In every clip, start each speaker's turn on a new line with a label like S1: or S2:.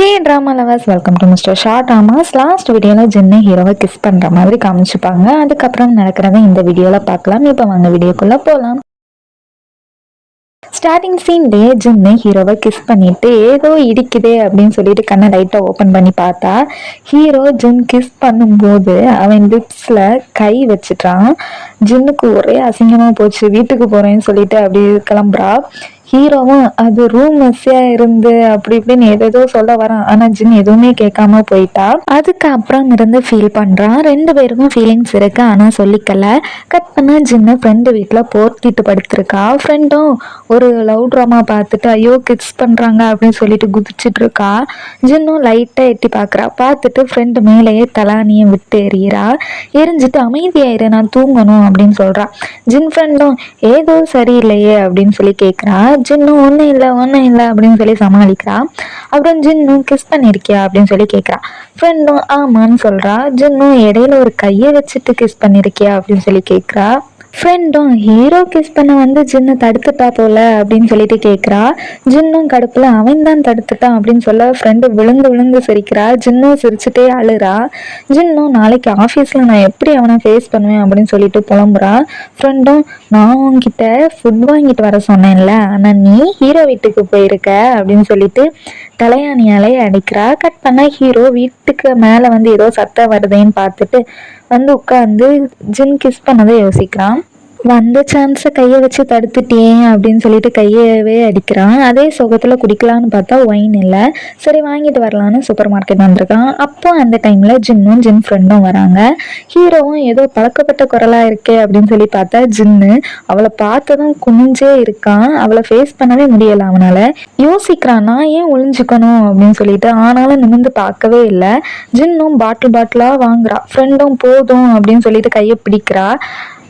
S1: Hey drama lovers, welcome to mister short dramas. Last வீடியோவில் ஜின்னு ஹீரோவை kiss பண்ணுற மாதிரி காமிச்சுப்பாங்க. அதுக்கப்புறம் நடக்கிறத இந்த வீடியோவில் பார்க்கலாம். இப்போ வாங்க வீடியோக்குள்ளே போகலாம். ஸ்டார்டிங் சீன்லேயே ஜின்னு ஹீரோவை கிஸ் பண்ணிட்டு ஏதோ இடிக்குதே அப்படின்னு சொல்லிட்டு கண்ணை லைட்டாக ஓப்பன் பண்ணி பார்த்தா ஹீரோ ஜின் கிஸ் பண்ணும்போது அவன் லிப்ஸில் கை வச்சுட்டான். ஜின்னுக்கு ஒரே அசிங்கமாக போச்சு. வீட்டுக்கு போகிறேன்னு சொல்லிட்டு அப்படி கிளம்புறா. ஹீரோவும் அது ரூம் மெஸ்ஸியா இருந்து அப்படி இப்படின்னு ஏதேதோ சொல்ல வரான். ஆனா ஜின் எதுவுமே கேட்காம போயிட்டா. அதுக்கப்புறம் இருந்து ஃபீல் பண்றான். ரெண்டு பேருக்கும் ஃபீலிங்ஸ் இருக்கு, ஆனா சொல்லிக்கல. கட் பண்ண ஜின்னு ஃப்ரெண்டு வீட்டுல போர்த்திட்டு படுத்திருக்கா. ஃப்ரெண்டும் ஒரு லவ் ட்ராமா பார்த்துட்டு ஐயோ கிட்ஸ் பண்றாங்க அப்படின்னு சொல்லிட்டு குதிச்சுட்டு இருக்கா. ஜின்னும் லைட்டா எட்டி பாக்குறா. பார்த்துட்டு ஃப்ரெண்டு மேலேயே தலானியை விட்டு எறிகிறா. எரிஞ்சிட்டு அமைதியாயிரு, நான் தூங்கணும் அப்படின்னு சொல்றா. ஜின் ஃப்ரெண்டும் ஏதோ சரியில்லையே அப்படின்னு சொல்லி கேட்குறா. ஜின்னு ஒன்றும் இல்லை அப்படின்னு சொல்லி சமாளிக்கிறா. அப்புறம் ஜின்னு கிஸ் பண்ணியிருக்கியா அப்படின்னு சொல்லி கேட்குறா. ஃப்ரெண்டும் ஆமான்னு சொல்கிறா. ஜின்னும் இடையில ஒரு கையை வச்சுட்டு கிஸ் பண்ணியிருக்கியா அப்படின்னு சொல்லி கேட்குறா. ஃப்ரெண்டும் ஹீரோ கிஸ் பண்ண வந்து ஜின்னு தடுத்துட்டா போல அப்படின்னு சொல்லிட்டு கேட்குறா. ஜின்னும் கடுப்பில் அவன் தான் தடுத்துட்டான் அப்படின்னு சொல்ல ஃப்ரெண்டு விழுந்து விழுந்து சிரிக்கிறா. ஜின்னும் சிரிச்சுட்டே அழுறா. ஜின்னும் நாளைக்கு ஆஃபீஸில் நான் எப்படி அவனை ஃபேஸ் பண்ணுவேன் அப்படின்னு சொல்லிட்டு புலம்புறா. ஃப்ரெண்டும் நான் உன்கிட்ட ஃபுட் வாங்கிட்டு வர சொன்னேன்ல, ஆனால் நீ ஹீரோ வீட்டுக்கு போயிருக்க அப்படின்னு சொல்லிட்டு தலையாணியாலே அடிக்கிறா. கட் பண்ண ஹீரோ வீட்டுக்கு மேலே வந்து ஏதோ சத்தம் வருதுன்னு பார்த்துட்டு வந்து உட்காந்து ஜின் கிஸ் பண்ணதை யோசிக்கிறான். வந்த சான்ஸை கையை வச்சு தடுத்துட்டேன் அப்படின்னு சொல்லிட்டு கையவே அடிக்கிறான். அதே சுகத்தில் குடிக்கலான்னு பார்த்தா ஒயின் இல்லை. சரி வாங்கிட்டு வரலான்னு சூப்பர் மார்க்கெட் வந்திருக்கான். அப்போ அந்த டைமில் ஜின்னும் ஜின் ஃப்ரெண்டும் வராங்க. ஹீரோவும் ஏதோ பழக்கப்பட்ட குரலாக இருக்கே அப்படின்னு சொல்லி பார்த்தா ஜின்னு அவளை பார்த்ததும் குனிஞ்சே இருக்கான். அவளை ஃபேஸ் பண்ணவே முடியலை அவனால். யோசிக்கிறான், நான் ஏன் ஒளிஞ்சுக்கணும் அப்படின்னு சொல்லிட்டு. ஆனாலும் நிமிர்ந்து பார்க்கவே இல்லை. ஜின்னும் பாட்டிலாக வாங்குறா. ஃப்ரெண்டும் போதும் அப்படின்னு சொல்லிட்டு கையை பிடிக்கிறா.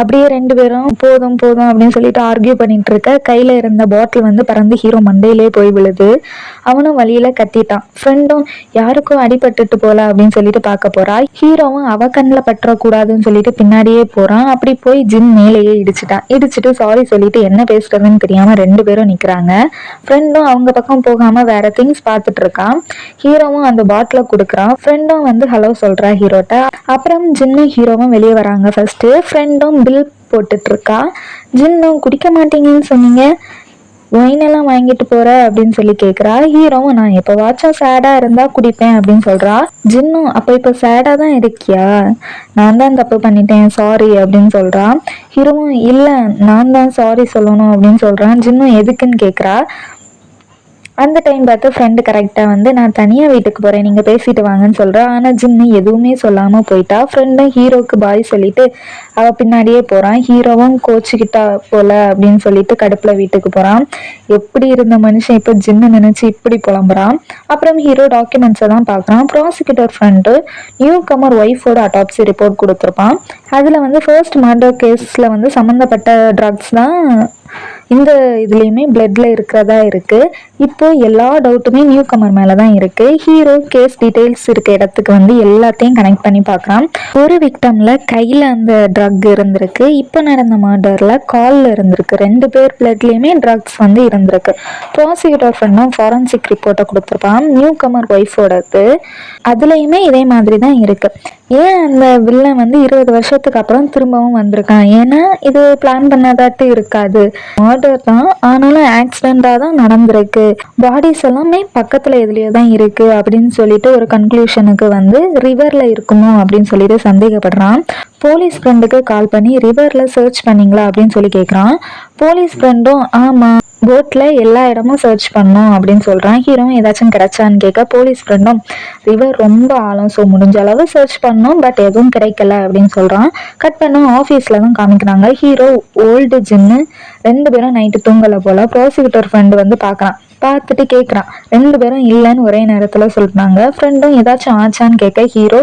S1: அப்படியே ரெண்டு பேரும் போதும் போதும் அப்படின்னு சொல்லிட்டு ஆர்கியூ பண்ணிட்டு இருக்க கையில இருந்த பாட்டில் வந்து பறந்து ஹீரோ மண்டையிலே போய் விழுது. அவனும் வழியில கத்திட்டான். ஃப்ரெண்டும் யாருக்கும் அடிபட்டுட்டு போல அப்படின்னு சொல்லிட்டு பார்க்க போறா. ஹீரோவும் அவ கண்ணில் பற்றக்கூடாதுன்னு சொல்லிட்டு பின்னாடியே போறான். அப்படி போய் ஜின் மேலேயே இடிச்சுட்டு சாரி சொல்லிட்டு என்ன பேசுறதுன்னு தெரியாம ரெண்டு பேரும் நிக்கிறாங்க. ஃப்ரெண்டும் அவங்க பக்கம் போகாம வேற திங்ஸ் பார்த்துட்டு இருக்கான். ஹீரோவும் அந்த பாட்டிலை கொடுக்குறான். ஃப்ரெண்டும் வந்து ஹலோ சொல்றா ஹீரோட்ட. அப்புறம் ஜின்னும் ஹீரோவும் வெளியே வராங்க. ஃபர்ஸ்ட் ஃப்ரெண்டும் பில் போட்டுட்டு இருக்கா. ஜின்னும் குடிக்க மாட்டீங்கன்னு சொன்னீங்க, ஒயினெல்லாம் வாங்கிட்டு போற அப்படின்னு சொல்லி கேட்குறா. ஹீரோவும் நான் எப்போவாச்சும் சேடாக இருந்தா குடிப்பேன் அப்படின்னு சொல்றா. ஜின்னும் அப்போ இப்போ சேடாக தான் இருக்கியா, நான் தான் தப்பு பண்ணிட்டேன் சாரி அப்படின்னு சொல்றா. ஹீரோவும் இல்லை நான் தான் சாரி சொல்லணும் அப்படின்னு சொல்றான். ஜின்னும் எதுக்குன்னு கேட்குறா. அந்த டைம் பார்த்து ஃப்ரெண்டு கரெக்டாக வந்து நான் தனியாக வீட்டுக்கு போகிறேன், நீங்கள் பேசிட்டு வாங்கன்னு சொல்கிறா. ஆனால் ஜின்னு எதுவுமே சொல்லாமல் போயிட்டா. ஃப்ரெண்டும் ஹீரோவுக்கு பாய் சொல்லிட்டு அவள் பின்னாடியே போகிறான். ஹீரோவும் கோச்சிக்கிட்டா போல அப்படின்னு சொல்லிட்டு கடுப்பில் வீட்டுக்கு போகிறான். எப்படி இருந்த மனுஷன் இப்போ ஜின்னு நினச்சி இப்படி புலம்புறான். அப்புறம் ஹீரோ டாக்குமெண்ட்ஸை தான் பார்க்குறான். ப்ராசிக்யூட்டர் ஃப்ரெண்டு நியூ கமர் ஒய்ஃபோட அட்டாப்சி ரிப்போர்ட் கொடுத்துருப்பான். அதில் வந்து ஃபர்ஸ்ட் மர்டர் கேஸில் வந்து சம்மந்தப்பட்ட ட்ரக்ஸ் தான் இந்த இதுலேயுமே பிளட்ல இருக்கிறதா இருக்கு. இப்போ எல்லா டவுட்டுமே நியூ கமர் மேலே தான் இருக்கு. ஹீரோ கேஸ் டீட்டெயில்ஸ் இருக்க இடத்துக்கு வந்து எல்லாத்தையும் கனெக்ட் பண்ணி பார்க்குறான். ஒரு விக்டம்ல கையில் அந்த ட்ரக் இருந்திருக்கு. இப்போ நடந்த மர்டரில் காலில் இருந்திருக்கு. ரெண்டு பேர் பிளட்லேயுமே ட்ரக்ஸ் வந்து இருந்திருக்கு. ப்ராசிக்யூட்டர் ஃப்ரெண்டும் ஃபாரன்சிக் ரிப்போர்ட்டை கொடுத்துருப்பான் நியூ கமர் ஒய்ஃபோடது. அதுலேயுமே இதே மாதிரி தான் இருக்கு. ஏன் அந்த வில்லன் வந்து 20 வருஷத்துக்கு அப்புறம் திரும்பவும் வந்திருக்கான்? ஏன்னா இது பிளான் பண்ணதாட்டு இருக்காது, மர்டர் தான், ஆனாலும் ஆக்சிடென்ட்டாக தான் நடந்திருக்கு. பாடிஸ் எல்லாமே பக்கத்தில் எதுலேயோ தான் இருக்கு அப்படின்னு சொல்லிட்டு ஒரு கன்க்ளூஷனுக்கு வந்து ரிவரில் இருக்குமோ அப்படின்னு சொல்லிட்டு சந்தேகப்படுறான். போலீஸ் ஃப்ரெண்டுக்கு கால் பண்ணி ரிவரில் சர்ச் பண்ணீங்களா அப்படின்னு சொல்லி கேட்குறான். போலீஸ் ஃப்ரெண்டும் ஆமாம் போட்டில் எல்லா இடமும் சர்ச் பண்ணோம் அப்படின்னு சொல்கிறான். ஹீரோவும் ஏதாச்சும் கிடைச்சான்னு கேட்க போலீஸ் ஃப்ரெண்டும் ரிவர் ரொம்ப ஆழம், ஸோ முடிஞ்ச அளவு சர்ச் பண்ணோம், பட் எதுவும் கிடைக்கல அப்படின்னு சொல்கிறான். கட் பண்ணோம் ஆஃபீஸில் தான் காமிக்கிறாங்க. ஹீரோ ஓல்டு ஜின்னு ரெண்டு பேரும் நைட்டு தூங்கலை போல். ப்ராசிக்யூட்டர் ஃப்ரெண்டு வந்து பார்க்குறான். பார்த்துட்டு கேட்குறான். ரெண்டு பேரும் இல்லைன்னு ஒரே நேரத்தில் சொல்லிட்டாங்க. ஃப்ரெண்டும் ஏதாச்சும் ஆச்சான்னு கேட்க ஹீரோ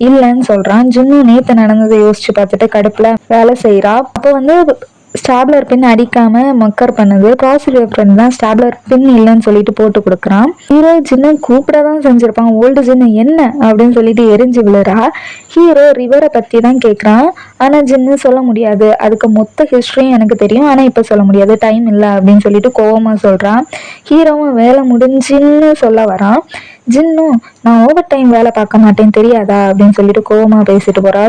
S1: இல்லைன்னு சொல்கிறான். ஜின்னும் நேற்று நடந்ததை யோசிச்சு பார்த்துட்டு கடுப்பில் வேலை செய்கிறா. அப்போ வந்து ஸ்டாப்லர் பின் அடிக்காம மக்கர் பண்ணுது. ப்ராசிக்யூட்டர் ஃப்ரெண்ட் தான் ஸ்டாப்லர் பின் இல்லைன்னு சொல்லிட்டு போட்டு கொடுக்குறான். ஹீரோ ஜின்னு கூப்பிட தான் செஞ்சிருப்பான். ஓல்டு ஜின்னு என்ன அப்படின்னு சொல்லிட்டு எரிஞ்சு விழுறா. ஹீரோ ரிவரை பற்றி தான் கேட்குறான். ஆனால் ஜின்னு சொல்ல முடியாது, அதுக்கு மொத்த ஹிஸ்ட்ரியும் எனக்கு தெரியும், ஆனால் இப்போ சொல்ல முடியாது, டைம் இல்லை அப்படின்னு சொல்லிட்டு கோவமாக சொல்கிறான். ஹீரோவும் வேலை முடிஞ்சுன்னு சொல்ல வரான். ஜின்னும் நான் ஓவர் டைம் வேலை பார்க்க மாட்டேன் தெரியாதா அப்படின்னு சொல்லிட்டு கோவமா பேசிட்டு போறா.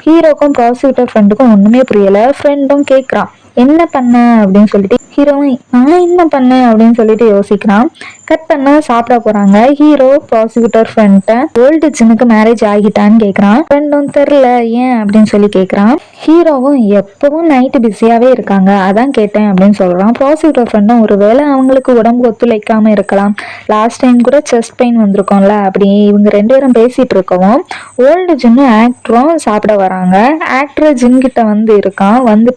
S1: ஹீரோக்கும் ப்ராசிக்யூட்டர் ஃப்ரெண்டுக்கும் ஒண்ணுமே புரியல. ஃப்ரெண்டும் கேட்குறான் என்ன பண்ண அப்படின்னு சொல்லிட்டு. ஹீரோவும் நான் என்ன பண்ணேன் அப்படின்னு சொல்லிட்டு யோசிக்கிறான். கட் பண்ண சாப்பிட போறாங்க. ஹீரோ ப்ராசிக்யூட்டர் ஃப்ரெண்ட்ட ஓல்டு ஜின்னுக்கு மேரேஜ் ஆகிட்டான்னு கேட்குறான். ஃப்ரெண்டும் தெரில ஏன் அப்படின்னு சொல்லி கேட்குறான். ஹீரோவும் எப்பவும் நைட்டு பிஸியாவே இருக்காங்க அதான் கேட்டேன் அப்படின்னு சொல்றான். ப்ராசிக்யூட்டர் ஃப்ரெண்டும் ஒருவேளை அவங்களுக்கு உடம்பு ஒத்துழைக்காம இருக்கலாம், லாஸ்ட் டைம் கூட செஸ்ட் பெயின் வந்திருக்கோம்ல அப்படி இவங்க 2 பேரும் பேசிட்டு இருக்கவும் ஓல்டு ஜின்னும் ஆக்டரும் சாப்பிட வராங்க. ஆக்டர் ஜின் கிட்ட வந்து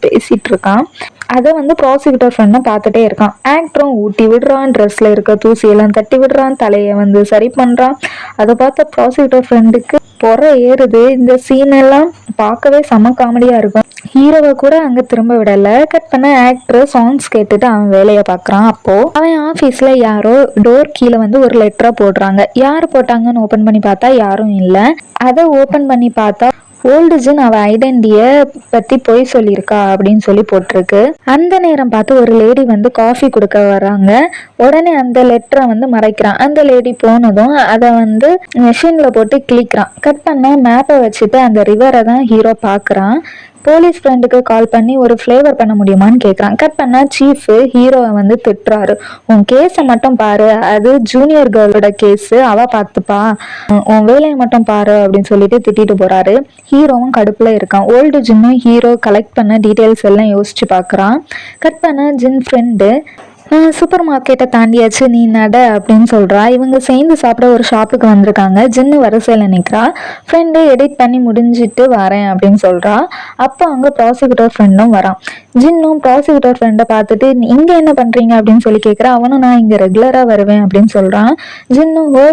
S1: பேசிட்டு இருக்கான். அதை ப்ராசிக்யூட்டர் ஃப்ரெண்டும் பார்த்துட்டே இருக்கான். ஆக்டரும் ஊட்டி விடுறான், ட்ரெஸ்ல இருக்க தூசியெல்லாம் தட்டி விடுறான், தலையை சரி பண்றான். அதை பார்த்த ப்ராசிக்யூட்டர் ஃப்ரெண்டுக்கு பொற ஏறுது. இந்த சீன் எல்லாம் பார்க்கவே செம காமெடியா இருக்கும். ஹீரோவை கூட அங்க திரும்ப விடல. கட் பண்ண ஆக்டர் சாங்ஸ் கேட்டுட்டு அவன் வேலையை பார்க்கறான். அப்போ அவன் ஆபீஸ்ல யாரோ டோர் கீழே ஒரு லெட்டரை போடுறாங்க. யாரு போட்டாங்கன்னு ஓபன் பண்ணி பார்த்தா யாரும் இல்லை. அதை ஓபன் பண்ணி பார்த்தா ஓல்டு ஜின் அவ ஐடென்டிட்டிய பத்தி பொய் சொல்லியிருக்கா அப்படின்னு சொல்லி போட்டிருக்கு. அந்த நேரம் பார்த்து ஒரு லேடி காஃபி கொடுக்க வர்றாங்க. உடனே அந்த லெட்டரை மறைக்கிறான். அந்த லேடி போனதும் அதை மெஷின்ல போட்டு கிளிக்கிறான். கட் பண்ண மேப்பை வச்சுட்டு அந்த ரிவரை தான் ஹீரோ பாக்குறான். போலீஸ் ஃப்ரெண்டுக்கு கால் பண்ணி ஒரு ஃப்ளேவர் பண்ண முடியுமான்னு கேட்குறான். கட் பண்ணா சீஃப் ஹீரோவை திட்டுறாரு. உன் கேஸை மட்டும் பாரு, அது ஜூனியர் கேர்ளோட கேஸு, அவ பார்த்துப்பா, உன் வேலையை மட்டும் பாரு அப்படின்னு சொல்லிட்டு திட்டிட்டு போறாரு. ஹீரோவும் கடுப்புல இருக்கான். ஓல்டு ஜின்னும் ஹீரோ கலெக்ட் பண்ண டீட்டெயில்ஸ் எல்லாம் யோசிச்சு பார்க்குறான். கட் பண்ண ஜின் ஃப்ரெண்டு சூப்பர் மார்க்கெட்டை தாண்டியாச்சு நீ நட அப்படின்னு சொல்றா. இவங்க சேர்ந்து சாப்பிட ஒரு ஷாப்புக்கு வந்திருக்காங்க. ஜின்னு வரிசையில நிற்கிறா. ஃப்ரெண்டு எடிட் பண்ணி முடிஞ்சிட்டு வரேன் அப்படின்னு சொல்றா. அப்போ அங்க ப்ராசிக்யூட்டர் ஃப்ரெண்டும் வரான். ஜின்னும் ப்ராசிக்யூட்டர் ஃப்ரெண்டை பார்த்துட்டு இங்க என்ன பண்றீங்க அப்படின்னு சொல்லி கேட்குறா. அவனும் நான் இங்க ரெகுலரா வருவேன் அப்படின்னு சொல்றான். ஜின்னும் ஓ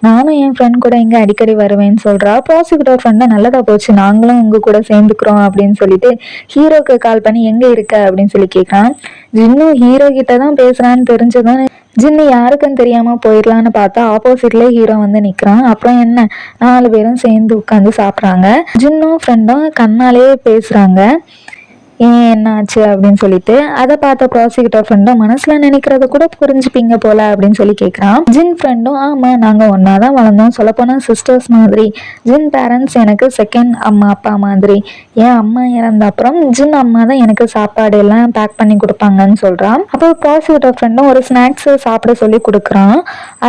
S1: நானும் என் ஃப்ரெண்ட் கூட இங்க அடிக்கடி வருவேன்னு சொல்றா. ப்ராசிக்யூட்டர் ஃப்ரெண்டை நல்லதா போச்சு, நாங்களும் உங்க கூட சேர்ந்துக்கிறோம் அப்படின்னு சொல்லிட்டு ஹீரோக்கு கால் பண்ணி எங்க இருக்க அப்படின்னு சொல்லி கேட்கான். ஜின்னும் ஹீரோ கிட்ட தான் பேசுறான்னு தெரிஞ்சதும் ஜின்னு யாருக்குன்னு தெரியாம போயிடலான்னு பார்த்தா ஆப்போசிட்ல ஹீரோ நிக்கிறான். அப்புறம் என்ன 4 பேரும் சேர்ந்து உட்காந்து சாப்பிட்றாங்க. ஜின்னும் ஃப்ரெண்டும் கண்ணாலேயே பேசுறாங்க. ஏன் என்ன ஆச்சு அப்படின்னு சொல்லிட்டு. அதை பார்த்த ப்ராசிக்யூட்டர் ஃப்ரெண்டும் மனசுல நினைக்கிறத கூட புரிஞ்சுப்பீங்க போல அப்படின்னு சொல்லி கேட்குறான். ஜின் ஃப்ரெண்டும் ஆமா நாங்க ஒன்னாதான் வளர்ந்தோம், சொல்லப்போனா சிஸ்டர்ஸ் மாதிரி. ஜின் பேரண்ட்ஸ் எனக்கு செகண்ட் அம்மா அப்பா மாதிரி. என் அம்மா இறந்த அப்புறம் ஜின் அம்மா தான் எனக்கு சாப்பாடு எல்லாம் பேக் பண்ணி கொடுப்பாங்கன்னு சொல்றான். அப்போ ப்ராசிக்யூட்டர் ஃப்ரெண்டும் ஒரு ஸ்நாக்ஸ் சாப்பிட சொல்லி கொடுக்குறான்.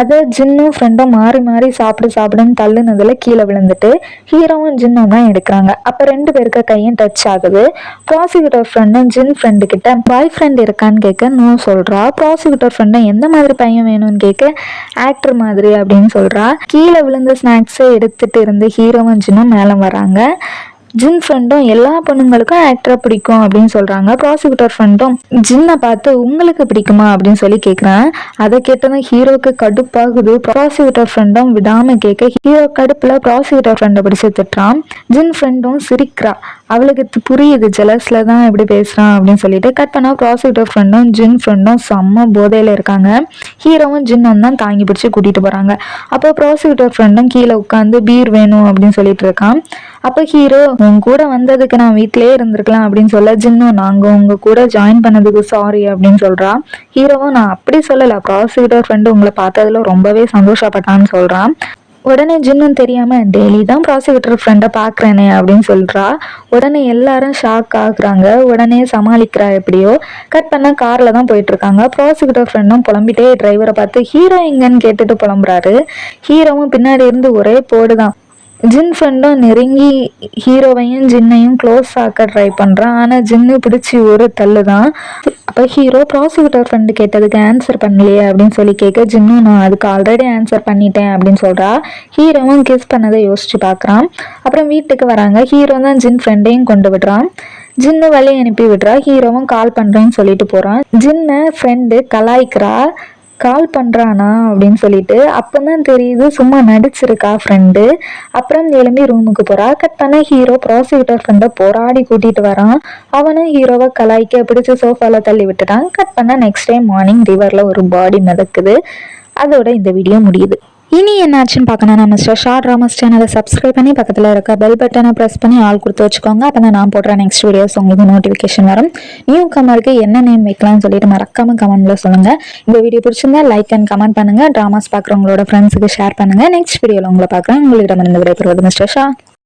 S1: அதை ஜின்னும் ஃப்ரெண்டும் மாறி மாறி சாப்பிடுன்னு தள்ளுனதுல கீழே விழுந்துட்டு ஹீரோவும் ஜின்னும் தான் எடுக்கிறாங்க. அப்ப 2 பேருக்கு கையும் டச் ஆகுது. ப்ராசிக்யூட்டர் ஃப்ரெண்டும் ஜின் ஃப்ரெண்டு கிட்ட பாய் ஃப்ரெண்ட் இருக்கான்னு கேட்க நோ சொல்றா. ப்ராசிக்யூட்டர் ஃப்ரெண்டும் எந்த மாதிரி பையன் வேணும்னு கேட்க ஆக்டர் மாதிரி அப்படின்னு சொல்றா. கீழே விழுந்த ஸ்நாக்ஸை எடுத்துட்டு இருந்து ஹீரோவும் ஜின்னும் மேலே வராங்க. ஜின் ஃப்ரெண்டும் எல்லா பொண்ணுங்களுக்கும் ஆக்டரை பிடிக்கும் அப்படின்னு சொல்றாங்க. ப்ராசிக்யூட்டர் ஃப்ரெண்டும் ஜின்னை பார்த்து உங்களுக்கு பிடிக்குமா அப்படின்னு சொல்லி கேட்குறேன். அதை கேட்டதும் ஹீரோக்கு கடுப்பாகுது. ப்ராசிக்யூட்டர் ஃப்ரெண்டும் விடாம கேட்க ஹீரோ கடுப்புல ப்ராசிக்யூட்டர் ஃப்ரெண்டை பிடிச்சு திட்டுறான். ஜின் ஃப்ரெண்டும் சிரிக்கிறா. அவளுக்கு புரியுது ஜெலஸ்ல தான் இப்படி பேசுறான் அப்படின்னு சொல்லிட்டு. கட் பண்ணா ப்ராசிக்யூட்டர் ஃப்ரெண்டும் ஜின் ஃப்ரெண்டும் செம்ம போதையில இருக்காங்க. ஹீரோவும் ஜின்னும் தான் தாங்கி பிடிச்சு கூட்டிட்டு போறாங்க. அப்போ ப்ராசிக்யூட்டர் ஃப்ரெண்டும் கீழே உட்காந்து பீர் வேணும் அப்படின்னு சொல்லிட்டு இருக்கான். அப்போ ஹீரோ உங்க கூட வந்ததுக்கு நான் வீட்லயே இருந்திருக்கலாம் அப்படின்னு சொல்ல ஜின்னும் நாங்க உங்க கூட ஜாயின் பண்ணதுக்கு சாரி அப்படின்னு சொல்றா. ஹீரோவும் நான் அப்படி சொல்லல, ப்ராசிக்யூட்டர் ஃப்ரெண்டு உங்களை பார்த்ததுல ரொம்பவே சந்தோஷப்பட்டான்னு சொல்றான். உடனே ஜின்னும் தெரியாம டெய்லி தான் ப்ராசிக்யூட்டர் ஃப்ரெண்டை பாக்குறேனே அப்படின்னு சொல்றா. உடனே எல்லாரும் ஷாக் ஆகுறாங்க. உடனே சமாளிக்கிறா எப்படியோ. கட் பண்ண கார்ல தான் போயிட்டு இருக்காங்க. ப்ராசிக்யூட்டர் ஃப்ரெண்டும் புலம்பிட்டே டிரைவரை பார்த்து ஹீரோ எங்கன்னு கேட்டுட்டு புலம்புறாரு. ஹீரோவும் பின்னாடி இருந்து ஒரே போடுதான். ஜின் ஃப்ரெண்டும் நெருங்கி ஹீரோவையும் ஜின்னையும் க்ளோஸ் ஆக்க ட்ரை பண்ணுறான். ஆனால் ஜின்னு பிடிச்சி ஒரு தள்ளு தான். அப்போ ஹீரோ ப்ராசிக்யூட்டர் ஃப்ரெண்டு கேட்டதுக்கு ஆன்சர் பண்ணலையே அப்படின்னு சொல்லி கேட்க ஜின்னும் நான் அதுக்கு ஆல்ரெடி ஆன்சர் பண்ணிட்டேன் அப்படின்னு சொல்கிறா. ஹீரோவும் கிஸ் பண்ணதை யோசிச்சு பார்க்குறான். அப்புறம் வீட்டுக்கு வராங்க. ஹீரோ தான் ஜின் ஃப்ரெண்டையும் கொண்டு விடுறான். ஜின்னு வழி அனுப்பி விடுறா. ஹீரோவும் கால் பண்ணுறேன்னு சொல்லிட்டு போகிறான். ஜின்னை ஃப்ரெண்டு கலாய்க்கிறா. கால் பண்ணுறானா அப்படின்னு சொல்லிட்டு. அப்போதான் தெரியுது சும்மா நடிச்சிருக்கா ஃப்ரெண்டு. அப்புறம் எழும்பி ரூமுக்கு போறா. கட் பண்ண ஹீரோ ப்ராசிக்யூட்டர் ஃப்ரெண்டை போராடி கூட்டிட்டு வரான். அவனும் ஹீரோவை கலாய்க்க பிடிச்சி சோஃபால தள்ளி விட்டுட்டான். கட் பண்ண நெக்ஸ்ட் டே மார்னிங் ரிவர்ல ஒரு பாடி மிதக்குது. அதோட இந்த வீடியோ முடியுது. இனி என்ன ஆச்சுன்னு பார்க்கணும். நம்ம ஷார்ட் ட்ராமாஸ் சேனலை சப்ஸ்கிரைப் பண்ணி பக்கத்தில் இருக்க பெல் பட்டனை ப்ரெஸ் பண்ணி ஆள் கொடுத்து வச்சுக்கோங்க. அப்போ தான் நான் போடுற நெக்ஸ்ட் வீடியோஸ் உங்களுக்கு நோட்டிஃபிகேஷன் வரும். நியூ கமருக்கு என்ன நேம் வைக்கலாம்னு சொல்லிட்டு மறக்காம கமெண்ட்ல சொல்லுங்க. இந்த வீடியோ பிடிச்சிருந்தா லைக் அண்ட் கமெண்ட் பண்ணுங்க. ட்ராமாஸ் பார்க்குறவங்களோட ஃப்ரெண்ட்ஸுக்கு ஷேர் பண்ணுங்க. நெக்ஸ்ட் வீடியோவில் உங்களை பார்க்குறேன். உங்களிடமிருந்து விடைபெறுவது மிஸ்டர் ஷா.